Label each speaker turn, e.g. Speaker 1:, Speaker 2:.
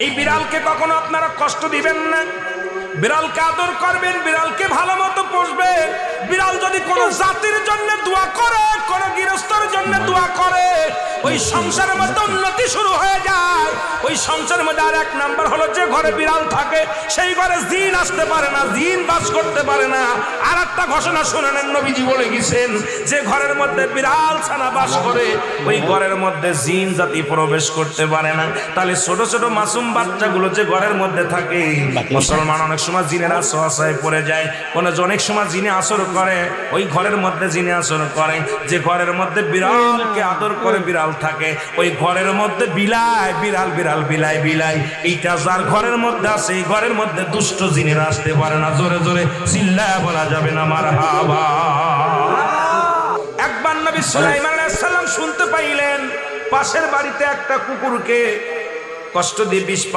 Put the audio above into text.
Speaker 1: এই বিড়ালকে কখনো আপনারা কষ্ট দিবেন না। বিড়ালকে আদর করবেন, বিড়ালকে ভালো মতো পুষবেন। বিড়াল যদি কোনো জাতির জন্য দোয়া করে, কোনো গৃহস্থর জন্য দোয়া করে, ওই সংসারের মধ্যে উন্নতি শুরু হয়ে যায়। ওই সংসারের মধ্যে আর এক নাম্বার হলো, যে ঘরে বিড়াল থাকে সেই ঘরে জিন আসতে পারে না, জিন বাস করতে পারে না। আর একটা ঘোষণা শুনেন, নবীজি বলে গেছেন, যে ঘরের মধ্যে বিড়াল ছানা বাস করে ওই ঘরের মধ্যে জিন জাতি প্রবেশ করতে পারে না। তাহলে ছোট ছোট মাসুম বাচ্চাগুলো যে ঘরের মধ্যে থাকে, মুসলমান অনেক সময় জিনের আশ্রয় পড়ে যায়, অনেক সময় জিনে আসর করে, ওই ঘরের মধ্যে জিনে আসর করে। যে ঘরের মধ্যে বিড়ালকে আদর করে বিড়াল থাকে, ওই ঘরের মধ্যে বিলাই বিড়াল বিড়াল বিলাই বিলাই, এইটা যার ঘরের মধ্যে আছে, এই ঘরের মধ্যে দুষ্ট জিনেরা আসতে পারে না। জোরে জোরে চিল্লায় বলা যাবে না মারহাবা। একবার নবী সুলাইমান আলাইহিস সালাম শুনতে পাইলেন, পাশের বাড়িতে একটা কুকুরকে কষ্ট দিয়ে বিষ